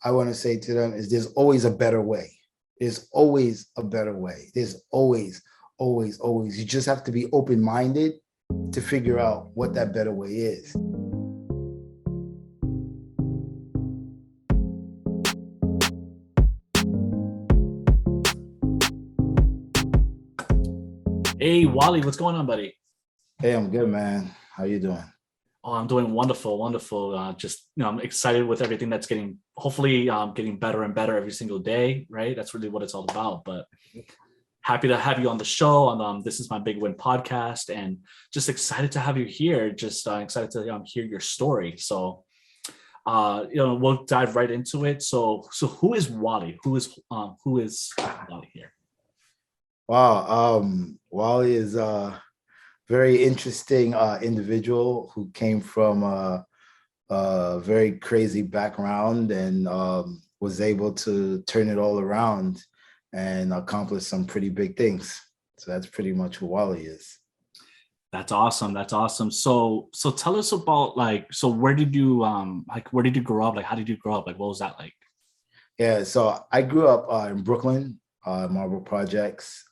I want to say to them is there's always a better way. There's always a better way. There's always, always, always. You just have to be open-minded to figure out what that better way is. Hey, Wally, what's going on, buddy? Hey, I'm good, man. How you doing? Oh, I'm doing wonderful, wonderful. I'm excited with everything that's hopefully, getting better and better every single day, right? That's really what it's all about. But happy to have you on the show. This is my Big Win podcast, and just excited to have you here. Just excited to hear your story. So, we'll dive right into it. So who is Wally? Who is Wally here? Wow. Wally is a very interesting individual who came from a very crazy background and was able to turn it all around and accomplish some pretty big things. So that's pretty much who Wally is. That's awesome. That's awesome. So tell us about so where did you grow up? Like how did you grow up? Like what was that like? Yeah, so I grew up in Brooklyn, Marble Projects.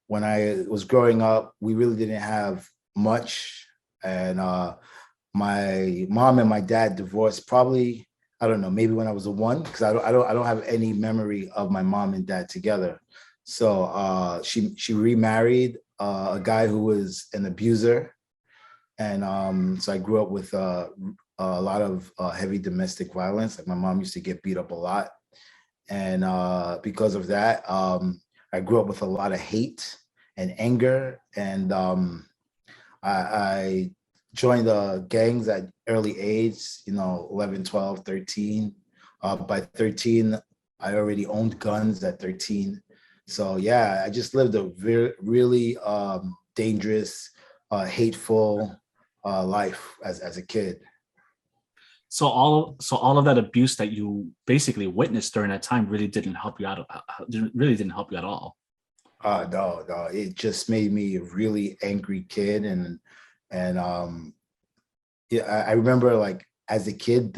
When I was growing up, we really didn't have much, and my mom and my dad divorced probably, I don't know, maybe when I was a one, because I don't have any memory of my mom and dad together. So she remarried a guy who was an abuser, and so I grew up with a lot of heavy domestic violence. Like my mom used to get beat up a lot, and because of that, I grew up with a lot of hate and anger, and I joined the gangs at early age, 11, 12, 13. By 13, I already owned guns at 13. So yeah, I just lived a very, really dangerous, hateful life as a kid. So all of that abuse that you basically witnessed during that time really didn't help you out. Really didn't help you at all. No, no, it just made me a really angry kid, and yeah, I remember like as a kid,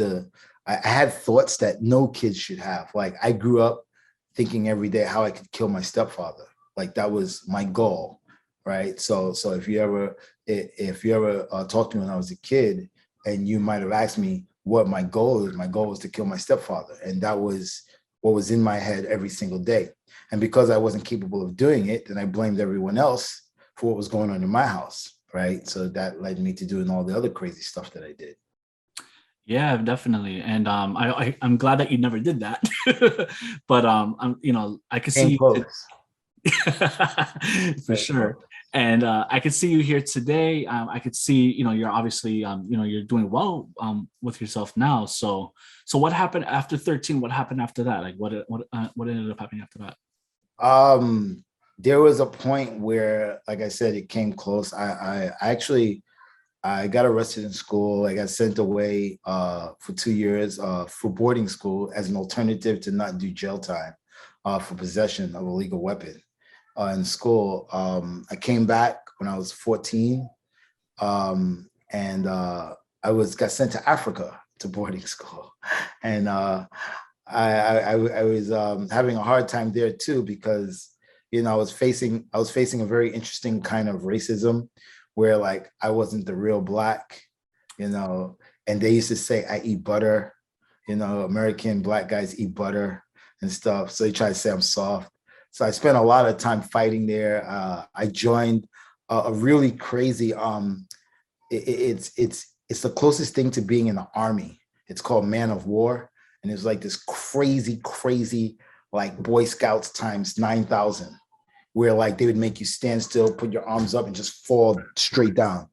I had thoughts that no kid should have. Like I grew up thinking every day how I could kill my stepfather. Like that was my goal, right? So if you ever talked to me when I was a kid, and you might have asked me what my goal is, my goal was to kill my stepfather, and that was what was in my head every single day. And because I wasn't capable of doing it, then I blamed everyone else for what was going on in my house, right? So that led me to doing all the other crazy stuff that I did. Yeah, definitely. And I'm glad that you never did that. But I could Came see you close. for sure. And I could see you here today. I could see, you're obviously, you're doing well with yourself now. So what happened after 13? What happened after that? Like what ended up happening after that? Um, there was a point where, like I said, it came close. I actually I got arrested in school. I got sent away for 2 years for boarding school as an alternative to not do jail time for possession of a legal weapon in school. I came back when I was 14, and I was got sent to Africa to boarding school, and I was having a hard time there too because I was facing a very interesting kind of racism where like I wasn't the real black, you know, and they used to say I eat butter, American black guys eat butter and stuff. So they try to say I'm soft. So I spent a lot of time fighting there. I joined a really crazy. It's the closest thing to being in the army. It's called Man of War, and it's like this crazy, crazy like Boy Scouts times 9,000, where like they would make you stand still, put your arms up, and just fall straight down.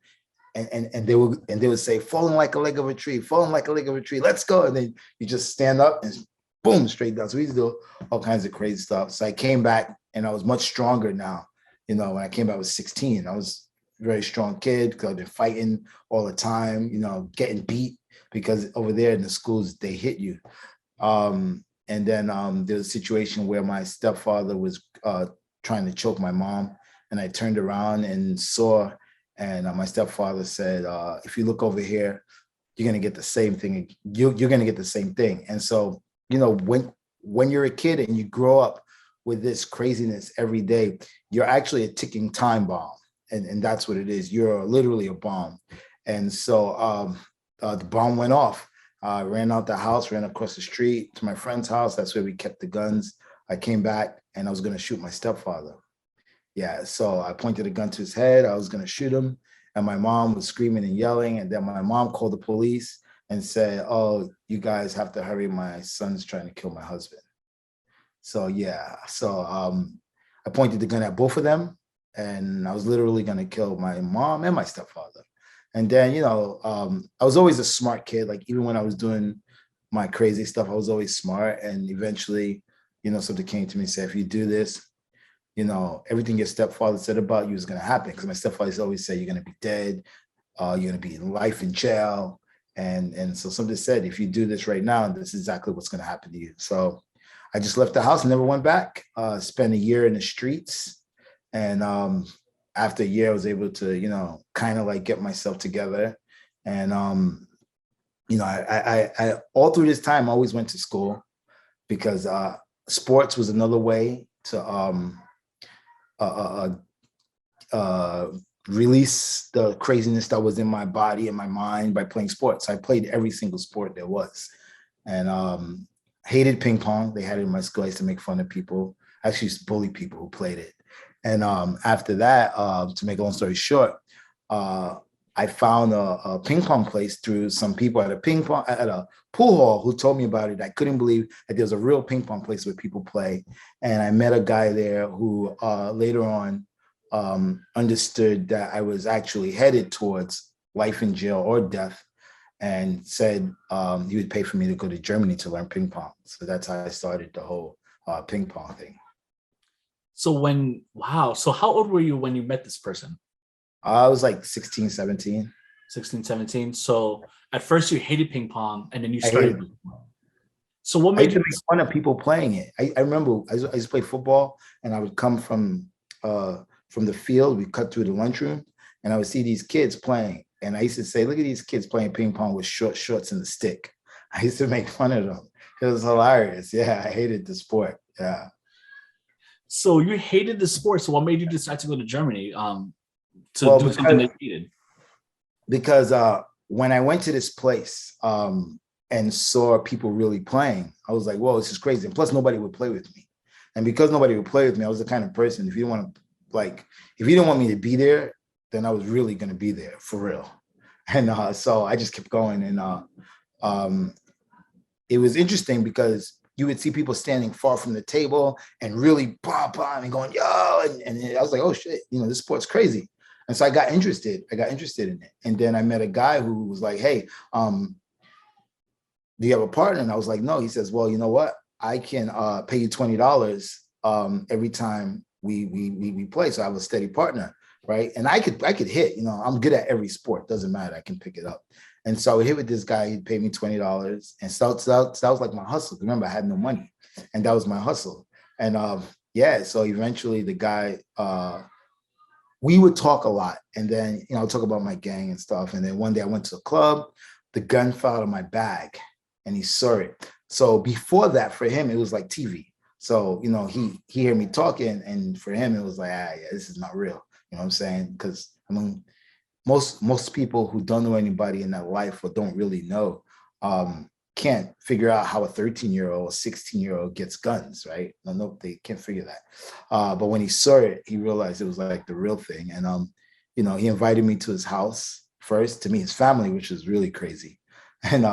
And they would say, falling like a leg of a tree, falling like a leg of a tree, let's go. And then you just stand up and boom, straight down. So we used to do all kinds of crazy stuff. So I came back and I was much stronger now. When I came back, I was 16. I was a very strong kid because I've been fighting all the time, getting beat because over there in the schools, they hit you. And then there was a situation where my stepfather was trying to choke my mom, and I turned around and saw, and my stepfather said, if you look over here, you're going to get the same thing. You're going to get the same thing. And so, you know, when you're a kid and you grow up with this craziness every day, you're actually a ticking time bomb. And that's what it is. You're literally a bomb. And so the bomb went off. I ran out the house, ran across the street to my friend's house. That's where we kept the guns. I came back and I was going to shoot my stepfather. Yeah, so I pointed a gun to his head. I was going to shoot him. And my mom was screaming and yelling. And then my mom called the police and said, "Oh, you guys have to hurry. My son's trying to kill my husband." So, yeah. So I pointed the gun at both of them. And I was literally going to kill my mom and my stepfather. And then, you know, I was always a smart kid. Like, even when I was doing my crazy stuff, I was always smart. And eventually, you know, something came to me and said, if you do this, you know, everything your stepfather said about you is going to happen. Because my stepfather always said, you're going to be dead. You're going to be in life in jail. And so something said, if you do this right now, this is exactly what's going to happen to you. So I just left the house and never went back. Spent a year in the streets. And after a year, I was able to, you know, kind of like get myself together. And, you know, I all through this time, I always went to school because sports was another way to release the craziness that was in my body and my mind by playing sports. I played every single sport there was. And hated ping pong. They had it in my school. I used to make fun of people. I actually used to bully people who played it. And after that, to make a long story short, I found a ping pong place through some people at a pool hall who told me about it. I couldn't believe that there was a real ping pong place where people play. And I met a guy there who later on understood that I was actually headed towards life in jail or death, and said he would pay for me to go to Germany to learn ping pong. So that's how I started the whole ping pong thing. So so how old were you when you met this person? I was like 16, 17. 16, 17. So at first you hated ping pong and then you I hated started. So what I made used to you? make fun of people playing it. I remember I used to play football, and I would come from the field. We cut through the lunchroom, and I would see these kids playing. And I used to say, "Look at these kids playing ping pong with short shorts and a stick." I used to make fun of them. It was hilarious. Yeah, I hated the sport. Yeah. So you hated the sport. So what made you decide to go to Germany to Well, do something that you hated? because when I went to this place and saw people really playing, I was like, "Whoa, this is crazy!" And plus, nobody would play with me. And because nobody would play with me, I was the kind of person, if you didn't want to, like, if you didn't want me to be there, then I was really going to be there for real. And so I just kept going. And it was interesting because you would see people standing far from the table and really blah, and going, yo. And I was like, oh shit, you know, this sport's crazy. And so I got interested in it. And then I met a guy who was like, hey, do you have a partner? And I was like, no. He says, well, you know what? I can pay you $20 every time we play. So I have a steady partner, right? And I could hit, you know, I'm good at every sport. Doesn't matter. I can pick it up. And so I hit with this guy. He'd pay me $20. And so that was like my hustle. Remember, I had no money. And that was my hustle. And yeah, so eventually the guy, we would talk a lot. And then, you know, I'll talk about my gang and stuff. And then one day I went to a club, the gun fell out of my bag and he saw it. So before that, for him, it was like TV. So, you know, he heard me talking, and for him, it was like, yeah, this is not real. You know what I'm saying? Because I mean, most people who don't know anybody in that life or don't really know can't figure out how a 13-year-old, 16-year-old gets guns, right? No, they can't figure that. But when he saw it, he realized it was like the real thing. And you know, he invited me to his house first to meet his family, which is really crazy. And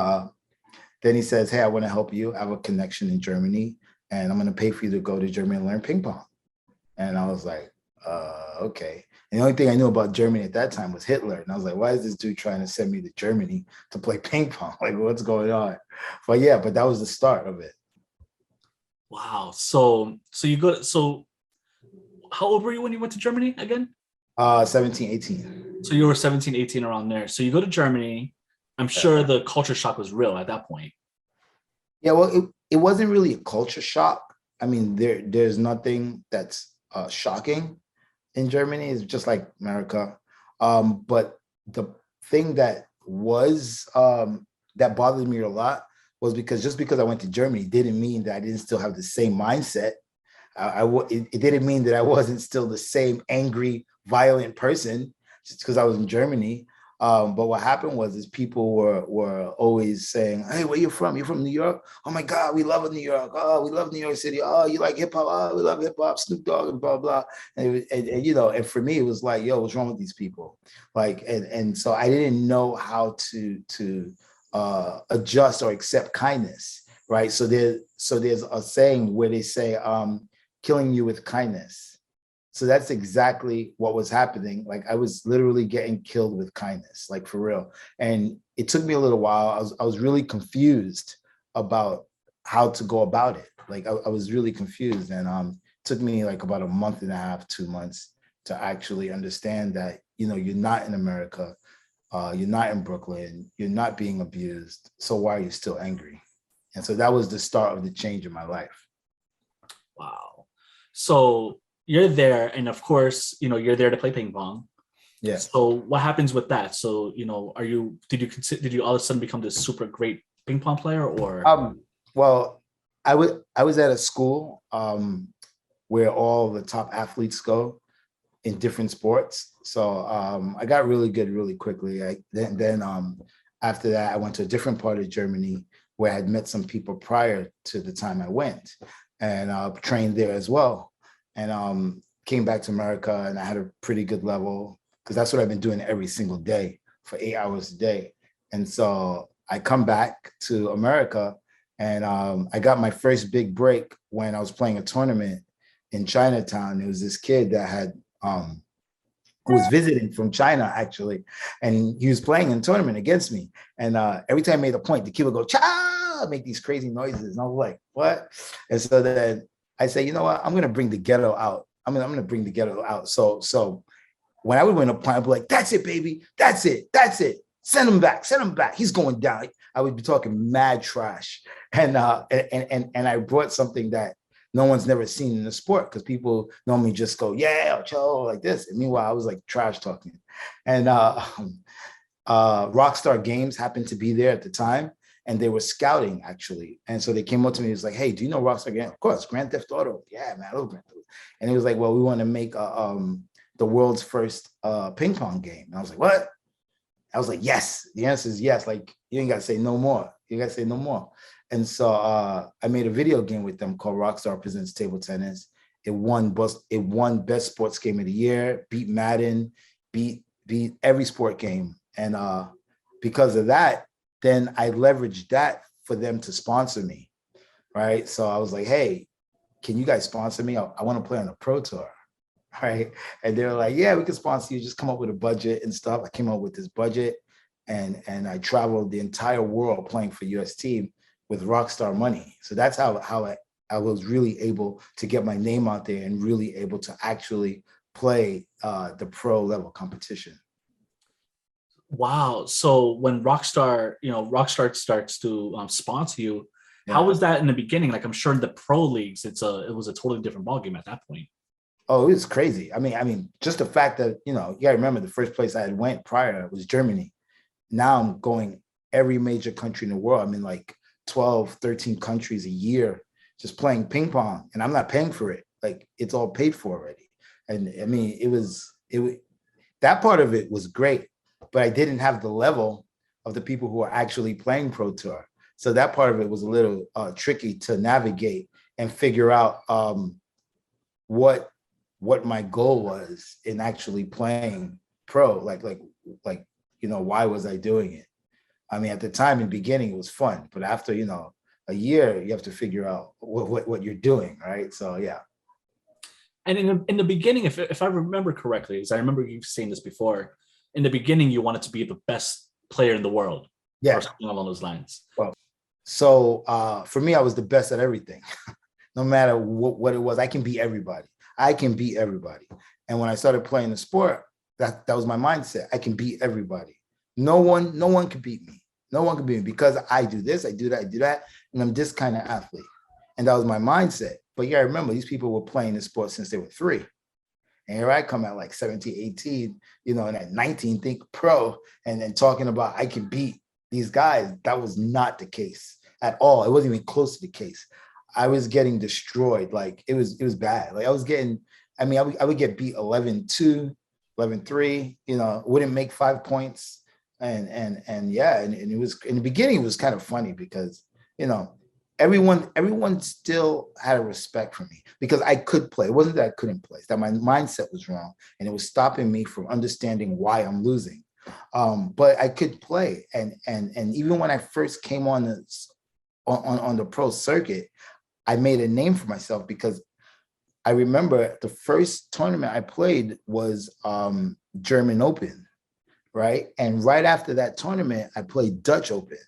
then he says, hey, I want to help you. I have a connection in Germany, and I'm going to pay for you to go to Germany and learn ping pong. And I was like, okay. And the only thing I knew about Germany at that time was Hitler. And I was like, why is this dude trying to send me to Germany to play ping pong? Like, what's going on? But yeah, but that was the start of it. Wow. So how old were you when you went to Germany again? 17, 18. So you were 17, 18 around there. So you go to Germany. I'm sure the culture shock was real at that point. Yeah, well, it wasn't really a culture shock. I mean, there's nothing that's shocking in Germany. It's just like America. But the thing that was that bothered me a lot was because just because I went to Germany didn't mean that I didn't still have the same mindset. It didn't mean that I wasn't still the same angry, violent person just because I was in Germany. But what happened was is people were always saying, "Hey, where you from? You're from New York? Oh my God, we love New York. Oh, we love New York City. Oh, you like hip hop? Oh, we love hip hop. Snoop Dogg and blah blah." And you know, and for me, it was like, "Yo, what's wrong with these people?" Like, and so I didn't know how to adjust or accept kindness, right? So there's a saying where they say, "Killing you with kindness." So that's exactly what was happening. Like I was literally getting killed with kindness, like for real. And it took me a little while. I was really confused about how to go about it. Like I was really confused, and it took me like about a month and a half, 2 months to actually understand that you're not in America, you're not in Brooklyn, you're not being abused. So why are you still angry? And so that was the start of the change in my life. Wow. So you're there, and of course, you're there to play ping pong. Yeah. So what happens with that? So, did you all of a sudden become this super great ping pong player, or? Well, I was at a school where all the top athletes go in different sports. So I got really good really quickly. Then after that, I went to a different part of Germany where I had met some people prior to the time I went, and trained there as well. And came back to America, and I had a pretty good level because that's what I've been doing every single day for 8 hours a day. And so I come back to America, and I got my first big break when I was playing a tournament in Chinatown. There was this kid that had who was visiting from China actually, and he was playing in a tournament against me. And every time I made a point, the kid would go cha, make these crazy noises, and I was like, "What?" And so then I say, "You know what? I'm gonna bring the ghetto out. I'm gonna bring the ghetto out." So when I would win a point, I'd be like, "That's it, baby. That's it. That's it. Send him back. Send him back. He's going down." I would be talking mad trash, and I brought something that no one's never seen in the sport because people normally just go, "Yeah, Joe," like this. And meanwhile, I was like trash talking. And Rockstar Games happened to be there at the time, and they were scouting actually. And so they came up to me. It was like, "Hey, do you know Rockstar Games?" "Of course, Grand Theft Auto." "Yeah, man, I love Grand Theft Auto." And he was like, "Well, we want to make the world's first ping pong game." And I was like, "What?" I was like, "Yes." The answer is yes. Like, you ain't got to say no more. You got to say no more. And so I made a video game with them called Rockstar Presents Table Tennis. It won Best Sports Game of the Year, beat Madden, beat every sport game. And because of that, then I leveraged that for them to sponsor me, right? So I was like, "Hey, can you guys sponsor me? I want to play on a pro tour." Right. And they were like, "Yeah, we can sponsor you. Just come up with a budget and stuff." I came up with this budget, and I traveled the entire world playing for US team with Rockstar money. So that's how I was really able to get my name out there and really able to actually play the pro level competition. Wow. So when Rockstar starts to sponsor you, how Yeah. was that in the beginning? Like, I'm sure in the pro leagues, it was a totally different ballgame at that point. Oh, it was crazy. I mean, just the fact that, you gotta remember the first place I had went prior was Germany. Now I'm going every major country in the world. I'm in like 12, 13 countries a year just playing ping pong, and I'm not paying for it. Like, it's all paid for already. And I mean, that part of it was great, but I didn't have the level of the people who are actually playing pro tour. So that part of it was a little tricky to navigate and figure out what my goal was in actually playing pro. Like why was I doing it? I mean, at the time in the beginning it was fun, but after a year, you have to figure out what you're doing, right? So yeah. And in the beginning, if I remember correctly, because I remember you saying this before, in the beginning you wanted to be the best player in the world, Yeah. or something along those lines. Well, so for me, I was the best at everything. No matter what it was, I can beat everybody. I can beat everybody. And when I started playing the sport, that was my mindset. I can beat everybody. No one can beat me. No one can beat me because I do this, I do that, I do that, and I'm this kind of athlete. And that was my mindset. But yeah, I remember these people were playing the sport since they were 3. And here I come at like 17, 18, and at 19, think pro, and then talking about I can beat these guys. That was not the case at all. It wasn't even close to the case. I was getting destroyed. Like it was bad. Like I was getting, I would get beat 11-2, 11-3, wouldn't make 5 points. And yeah, and it was, in the beginning, it was kind of funny because, everyone still had a respect for me because I could play. It wasn't that I couldn't play, it's that my mindset was wrong and it was stopping me from understanding why I'm losing. But I could play. And even when I first came on the pro circuit, I made a name for myself because I remember the first tournament I played was German Open, right? And right after that tournament, I played Dutch Open,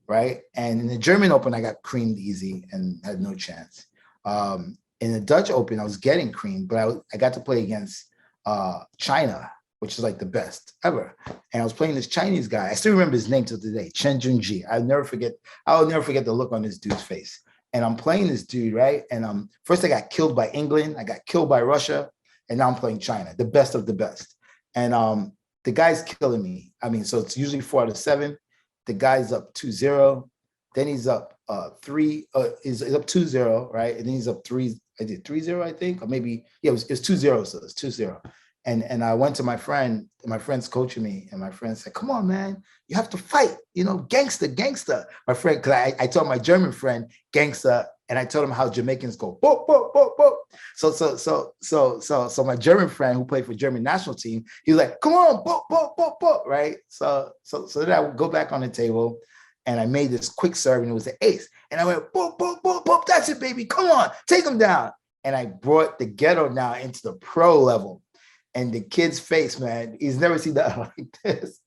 right? And in the German Open, I got creamed easy and had no chance. In the Dutch Open, I was getting creamed, but I got to play against China, which is like the best ever. And I was playing this Chinese guy. I still remember his name till today, Chen Junji. I'll never forget the look on this dude's face. And I'm playing this dude, right? And first I got killed by England, I got killed by Russia, and now I'm playing China, the best of the best. And the guy's killing me. So it's usually 4 out of 7. The guy's up 2-0. Then he's up 3. He's up 2-0, right? And then he's up 3. I did 3-0, I think, or maybe it was 2-0. So it's 2-0. And I went to my friend. My friend's coaching me, and my friend said, "Come on, man, you have to fight. Gangster." My friend, because I told my German friend gangster, and I told him how Jamaicans go, boop, boop, boop, boop. So my German friend who played for German national team, he was like, "Come on, boop, boop, boop, boop," right? So then I would go back on the table, and I made this quick serve, and it was the ace, and I went, boop, boop, boop, boop. That's it, baby. Come on, take him down. And I brought the ghetto now into the pro level. And the kid's face, man, he's never seen that like this.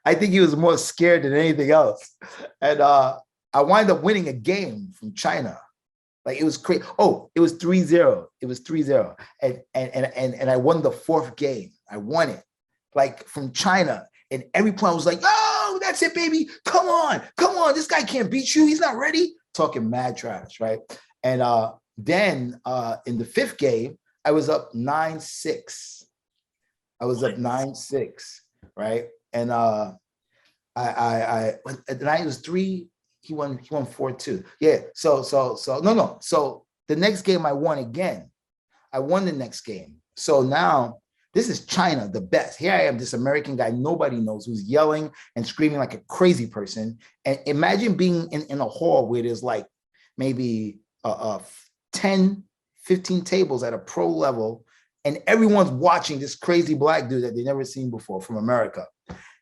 I think he was more scared than anything else. And I wind up winning a game from China. Like it was crazy. Oh, it was 3-0. It was 3-0. And I won the 4th game. I won it. Like from China. And every point I was like, "Oh, that's it, baby. Come on. This guy can't beat you. He's not ready." Talking mad trash, right? And then in the 5th game, I was up 9-6. I was up 9-6, right? And the night was 3. He won 4-2. Yeah. So no. So the next game I won again. I won the next game. So now this is China, the best. Here I am, this American guy nobody knows, who's yelling and screaming like a crazy person. And imagine being in a hall where there's like maybe 10, 15 tables at a pro level, and everyone's watching this crazy black dude that they never seen before from America.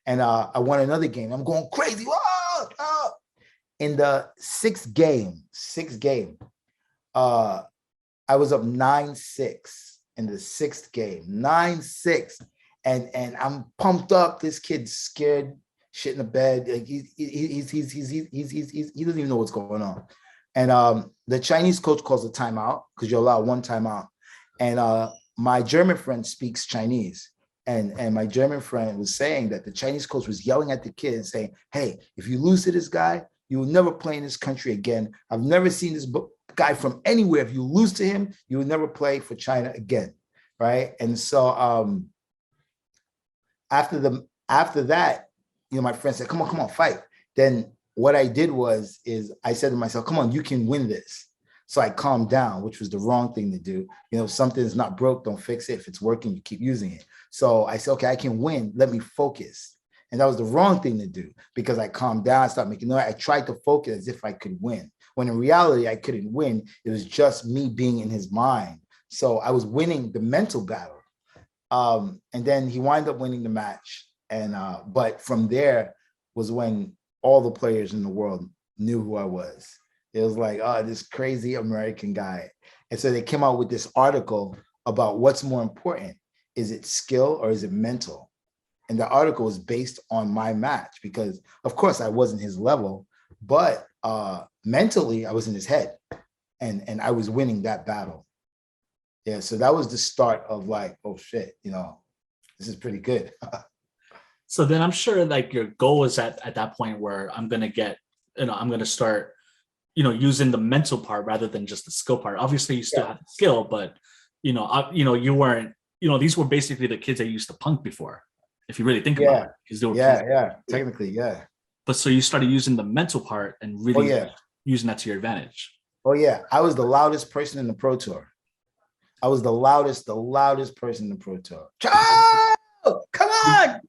And I won another game. I'm going crazy. Whoa, oh. In the sixth game, I was up 9-6 in the 6th game, 9-6. And I'm pumped up. This kid's scared, shit in the bed. Like he doesn't even know what's going on. And the Chinese coach calls a timeout because you're allowed 1 timeout. And my German friend speaks Chinese. And my German friend was saying that the Chinese coach was yelling at the kid and saying, "Hey, if you lose to this guy, you will never play in this country again. I've never seen this guy from anywhere. If you lose to him, you will never play for China again." Right. And so after that, my friend said, come on, fight. Then what I did is I said to myself, "Come on, you can win this." So I calmed down, which was the wrong thing to do. If something is not broke, don't fix it. If it's working, you keep using it. So I said, "Okay, I can win. Let me focus." And that was the wrong thing to do because I calmed down, I started making noise. I tried to focus as if I could win, when in reality, I couldn't win. It was just me being in his mind. So I was winning the mental battle. And then he wound up winning the match. And but from there was when all the players in the world knew who I was. It was like, oh, this crazy American guy. And so they came out with this article about what's more important. Is it skill or is it mental? And the article was based on my match because, of course, I wasn't his level, but mentally I was in his head, and I was winning that battle. Yeah, so that was the start of like, oh shit, this is pretty good. So then I'm sure like your goal is at that point where I'm gonna start, using the mental part rather than just the skill part. Obviously, you still have the skill, but you weren't these were basically the kids that used to punk before, if you really think about Yeah, it, because they were kids. yeah. Technically, yeah. But so you started using the mental part and Oh really yeah, using that to your advantage. oh yeah. I was the loudest person in the Pro Tour. I was the loudest person in the Pro Tour. Joe, come on!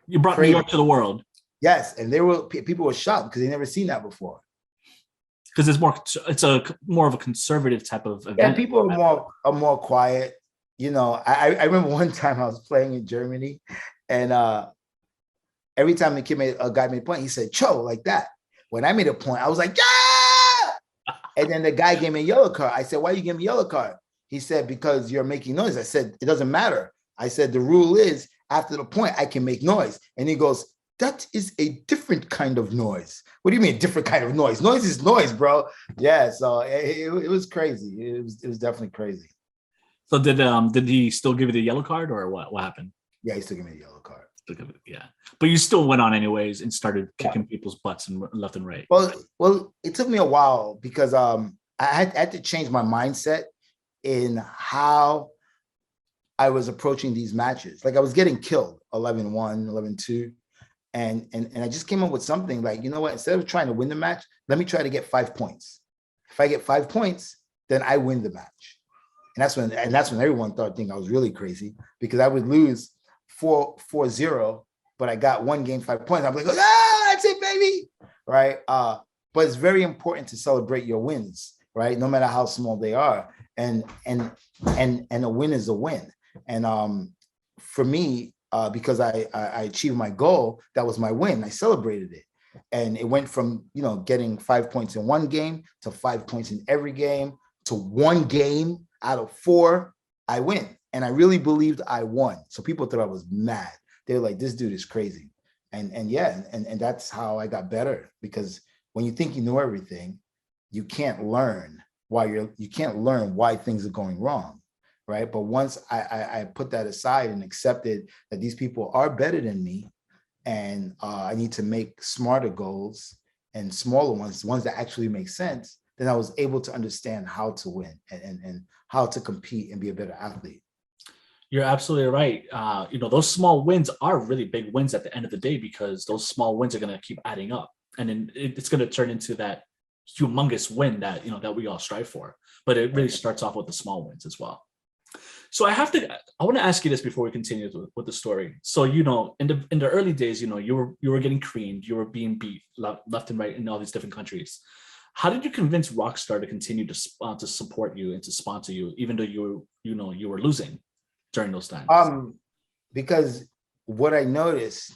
You brought New Crazy. York to the world. Yes, and people were shocked because they never seen that before. Because it's a more of a conservative type of event. Yeah, people are more quiet. I remember one time I was playing in Germany, and every time a guy made a point, he said "Cho" like that. When I made a point, I was like "Yeah!" And then the guy gave me a yellow card. I said, "Why you give me a yellow card?" He said, "Because you're making noise." I said, "It doesn't matter." I said, "The rule is after the point, I can make noise." And he goes, "That is a different kind of noise." What do you mean different kind of noise? Noise is noise, bro. Yeah, so it was crazy. It was definitely crazy. So did he still give you the yellow card, or what happened? Yeah, he still gave me a yellow card. Yeah, but you still went on anyways and started kicking people's butts and left and right. Well, it took me a while because I had to change my mindset in how I was approaching these matches. Like I was getting killed 11-1, 11-2. And I just came up with something like, you know what, instead of trying to win the match, let me try to get 5 points. If I get 5 points, then I win the match. And that's when everyone thought I was really crazy because I would lose 4-0, but I got one game 5 points. I'm like, that's it, baby. Right. But it's very important to celebrate your wins, right? No matter how small they are. And a win is a win. And for me, because I achieved my goal, that was my win. I celebrated it. And it went from, getting 5 points in one game to 5 points in every game to one game out of 4, I win. And I really believed I won. So people thought I was mad. They were like, this dude is crazy. And that's how I got better, because when you think you know everything, you can't learn why things are going wrong. Right. But once I put that aside and accepted that these people are better than me, and I need to make smarter goals and smaller ones that actually make sense, then I was able to understand how to win and how to compete and be a better athlete. You're absolutely right. Those small wins are really big wins at the end of the day, because those small wins are going to keep adding up, and then it's going to turn into that humongous win that that we all strive for. But it really starts off with the small wins as well. So I want to ask you this before we continue with the story. So, in the early days, you were getting creamed, you were being beat left and right in all these different countries. How did you convince Rockstar to continue to support you and to sponsor you, even though you were losing during those times? Because what I noticed,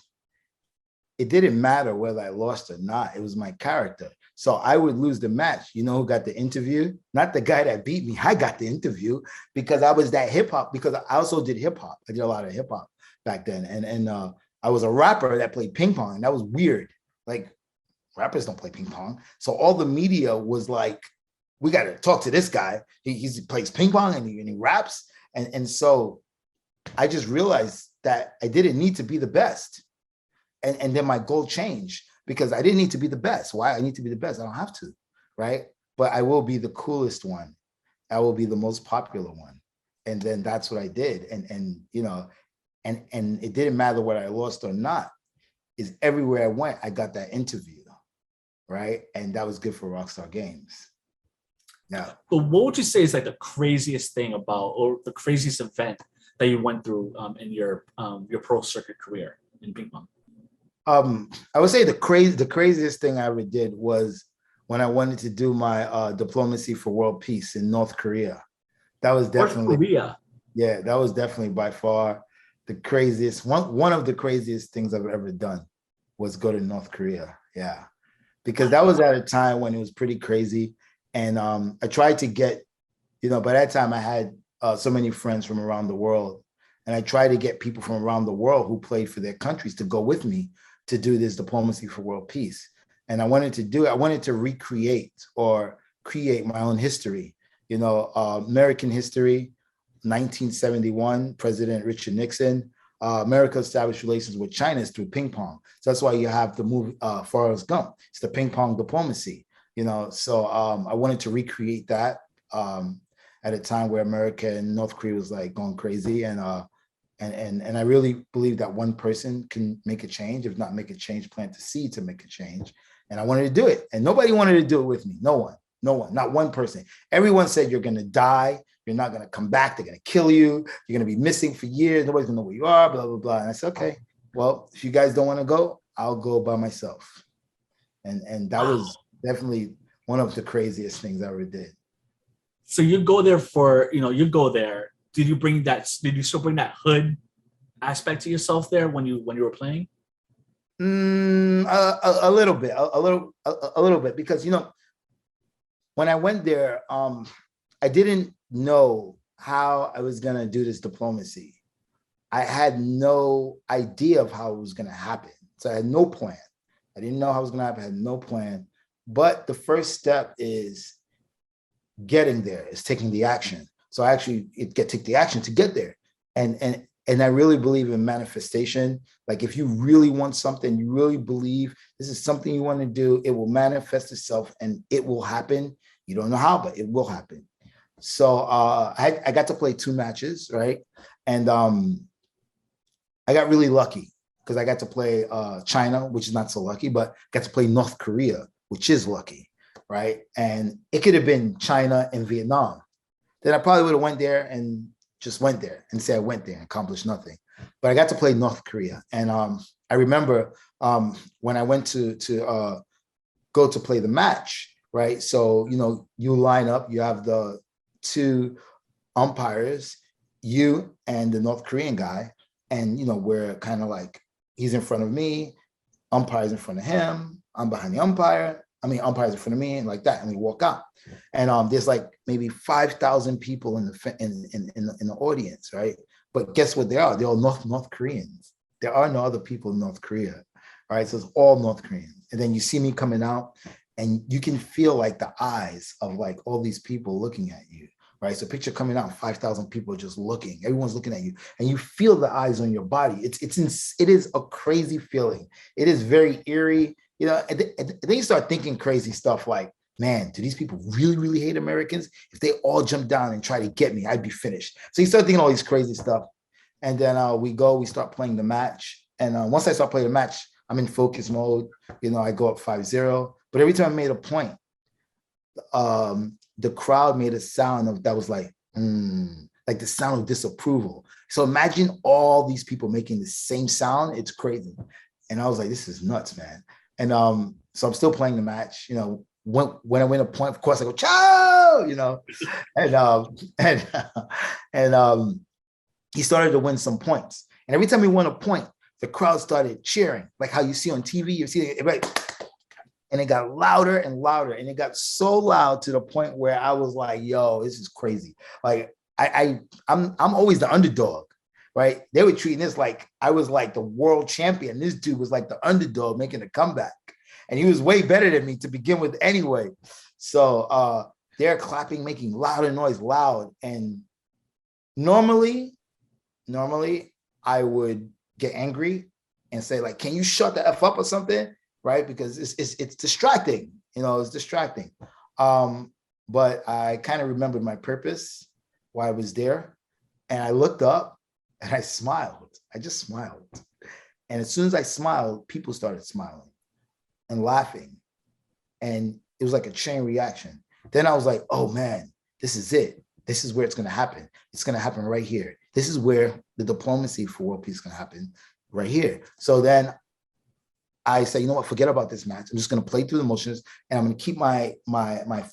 it didn't matter whether I lost or not. It was my character. So I would lose the match. You know who got the interview? Not the guy that beat me. I got the interview because I was that hip hop, because I also did hip hop. I did a lot of hip hop back then. And I was a rapper that played ping pong. And that was weird. Like, rappers don't play ping pong. So all the media was like, we got to talk to this guy. He plays ping pong and he raps. And so I just realized that I didn't need to be the best. And then my goal changed, because I didn't need to be the best. Why? I need to be the best. I don't have to, right? But I will be the coolest one. I will be the most popular one. And then that's what I did. And it didn't matter whether I lost or not. Is everywhere I went, I got that interview, right? And that was good for Rockstar Games. Yeah. So what would you say is like the craziest thing about, or the craziest event that you went through in your pro circuit career in ping pong? I would say the craziest thing I ever did was when I wanted to do my diplomacy for world peace in North Korea. That was definitely North Korea. Yeah, that was definitely by far the craziest one of the craziest things I've ever done, was go to North Korea. Yeah, because that was at a time when it was pretty crazy, and I tried to get, by that time I had so many friends from around the world, and I tried to get people from around the world who played for their countries to go with me to do this diplomacy for world peace. And I wanted to recreate or create my own history. American history, 1971, President Richard Nixon. America established relations with China through ping pong. So that's why you have the movie Forrest Gump. It's the ping pong diplomacy. So I wanted to recreate that. at a time where America and North Korea was like going crazy. And I really believe that one person can make a change. If not make a change, plant the seed to make a change. And I wanted to do it. And nobody wanted to do it with me. No one, not one person. Everyone said, you're going to die. You're not going to come back. They're going to kill you. You're going to be missing for years. Nobody's going to know where you are, blah, blah, blah. And I said, okay, well, if you guys don't want to go, I'll go by myself. And that was definitely one of the craziest things I ever did. So you go there for, you go there. Did you still bring that hood aspect to yourself there when you were playing? A little bit, because, when I went there, I didn't know how I was going to do this diplomacy. I had no idea of how it was going to happen. So I had no plan. I didn't know how it was going to happen. I had no plan. But the first step is getting there, is taking the action. So I actually take the action to get there. And I really believe in manifestation. Like if you really want something, you really believe this is something you want to do, it will manifest itself and it will happen. You don't know how, but it will happen. So I got to play 2 matches, right? And I got really lucky because I got to play China, which is not so lucky, but got to play North Korea, which is lucky, right? And it could have been China and Vietnam. Then I probably would have went there and just went there and say I went there and accomplished nothing. But I got to play North Korea. And I remember when I went to go to play the match, right? So, you line up, you have the 2 umpires, you and the North Korean guy. And, we're kind of like, he's in front of me, umpire's in front of him, I'm behind the umpire. Umpire's in front of me and like that. And we walk out. And there's like maybe 5,000 people in the audience, right? But guess what they are? They're all North Koreans. There are no other people in North Korea, right? So it's all North Koreans. And then you see me coming out and you can feel like the eyes of like all these people looking at you, right? So picture coming out, 5,000 people just looking, everyone's looking at you and you feel the eyes on your body. It is a crazy feeling. It is very eerie, and then you start thinking crazy stuff like, man, do these people really, really hate Americans? If they all jump down and try to get me, I'd be finished. So you start thinking all these crazy stuff. And then we start playing the match. And once I start playing the match, I'm in focus mode. I go up 5-0. But every time I made a point, the crowd made a sound that was like the sound of disapproval. So imagine all these people making the same sound. It's crazy. And I was like, this is nuts, man. And so I'm still playing the match, when I win a point, of course I go, ciao, and he started to win some points. And every time he won a point, the crowd started cheering, like how you see on TV, you see it, right? And it got louder and louder. And it got so loud to the point where I was like, yo, this is crazy. Like I'm always the underdog, right? They were treating this like I was like the world champion. This dude was like the underdog making a comeback. And he was way better than me to begin with anyway. So they're clapping, making louder noise, loud. And normally I would get angry and say like, can you shut the F up or something? Right? Because it's distracting, it's distracting. But I kind of remembered my purpose, why I was there. And I looked up and I smiled. I just smiled. And as soon as I smiled, people started smiling and laughing. And it was like a chain reaction. Then I was like, oh man, this is it. This is where it's going to happen. It's going to happen right here. This is where the diplomacy for world peace is going to happen, right here. So then I say, you know what, forget about this match. I'm just going to play through the motions and I'm going to keep my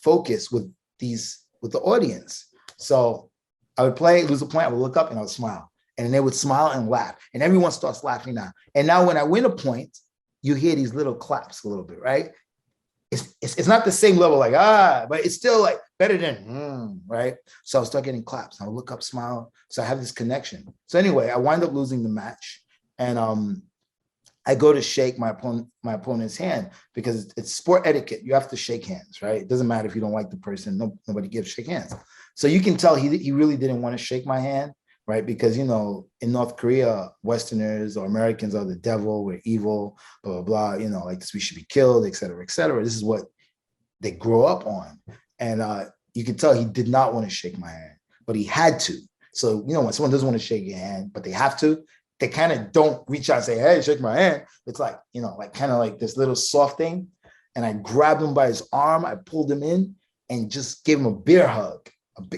focus with the audience. So I would play, lose a point, I would look up and I would smile. And they would smile and laugh. And everyone starts laughing now. And now when I win a point, you hear these little claps a little bit, right? It's not the same level like, but it's still like better than, right? So I'll start getting claps. I'll look up, smile. So I have this connection. So anyway, I wind up losing the match. And I go to shake my opponent's hand because it's sport etiquette. You have to shake hands, right? It doesn't matter if you don't like the person. Nobody gives shake hands. So you can tell he really didn't want to shake my hand, right? Because, in North Korea, Westerners or Americans are the devil, we're evil, blah, blah, blah, like this, we should be killed, et cetera, et cetera. This is what they grow up on. And you could tell he did not want to shake my hand, but he had to. So, when someone doesn't want to shake your hand, but they have to, they kind of don't reach out and say, hey, shake my hand. It's like, like kind of like this little soft thing. And I grabbed him by his arm. I pulled him in and just gave him a bear hug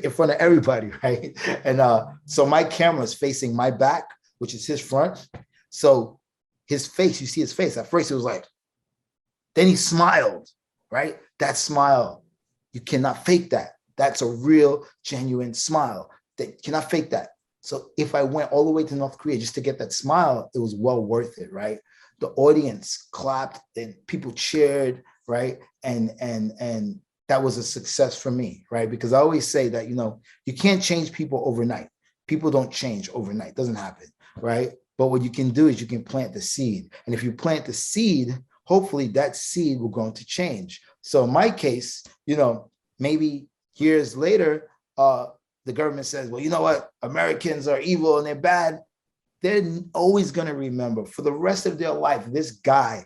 in front of everybody, right? And so my camera is facing my back, which is his front. So his face, you see his face. At first it was like, then he smiled, right? That smile, you cannot fake that. That's a real, genuine smile. That cannot fake that. So if I went all the way to North Korea just to get that smile, it was well worth it, right? The audience clapped and people cheered, right? And that was a success for me, right? Because I always say that, you can't change people overnight. People don't change overnight. It doesn't happen, right? But what you can do is you can plant the seed. And if you plant the seed, hopefully that seed will grow into change. So in my case, maybe years later, the government says, well, you know what? Americans are evil and they're bad. They're always going to remember for the rest of their life, this guy,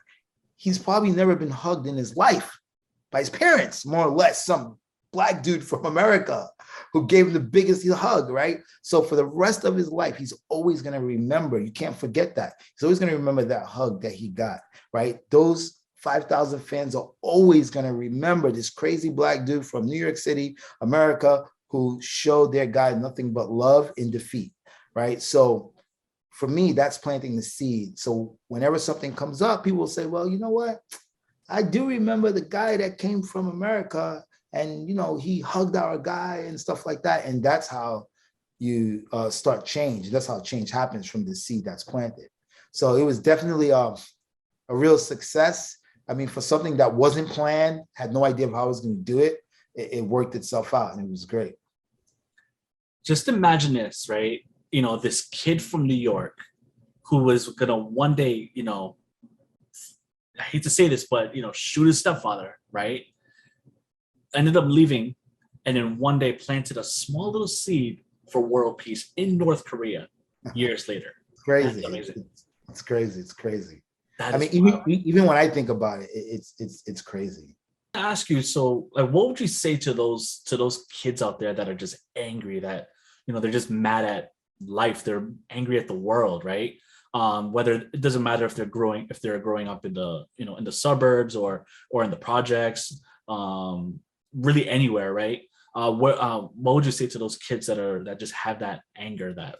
he's probably never been hugged in his life by his parents, more or less, some Black dude from America who gave him the biggest hug, right? So for the rest of his life, he's always going to remember. You can't forget that. He's always going to remember that hug that he got, right? Those 5,000 fans are always going to remember this crazy Black dude from New York City, America, who showed their guy nothing but love in defeat, right? So for me, that's planting the seed. So whenever something comes up, people will say, well, you know what? I do remember the guy that came from America and, he hugged our guy and stuff like that. And that's how you start change. That's how change happens from the seed that's planted. So it was definitely a real success. I mean, for something that wasn't planned, had no idea of how I was going to do it, it worked itself out and it was great. Just imagine this, right? This kid from New York who was gonna one day, I hate to say this, but shoot his stepfather, right? Ended up leaving, and then one day planted a small little seed for world peace in North Korea years later. It's crazy. That's amazing. It's crazy. It's crazy. That I mean, even when I think about it, it's crazy. I ask you, so like, what would you say to those kids out there that are just angry, that they're just mad at life, they're angry at the world, right? Whether it doesn't matter if they're growing up in the in the suburbs or in the projects, really anywhere, right? What would you say to those kids that just have that anger? That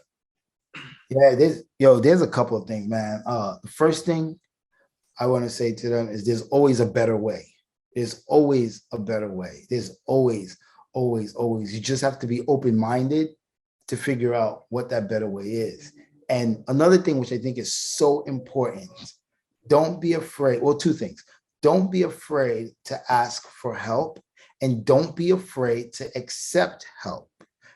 there's a couple of things, man. The first thing I want to say to them is there's always a better way. There's always a better way. There's always. You just have to be open-minded to figure out what that better way is. And another thing, which I think is so important, don't be afraid. Well, two things. Don't be afraid to ask for help, and don't be afraid to accept help,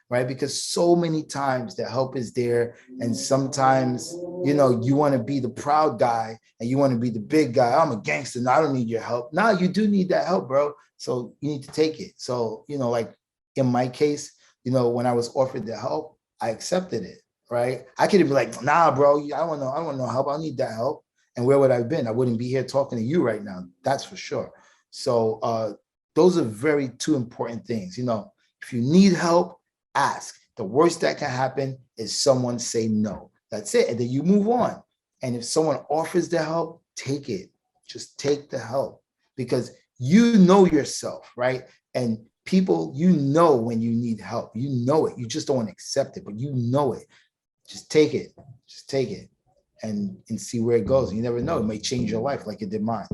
right? Because so many times the help is there, and sometimes, you want to be the proud guy and you want to be the big guy. I'm a gangster. No, I don't need your help. No, you do need that help, bro. So you need to take it. So, like in my case, when I was offered the help, I accepted it, right? I could have been like, nah, bro, I don't want no help. I need that help. And where would I have been? I wouldn't be here talking to you right now. That's for sure. So those are very two important things. If you need help, ask. The worst that can happen is someone say no. That's it. And then you move on. And if someone offers the help, take it. Just take the help, because you know yourself, right? And people, when you need help, you know it. You just don't want to accept it, but you know it. Just take it. Just take it and see where it goes. You never know. It may change your life like it did mine.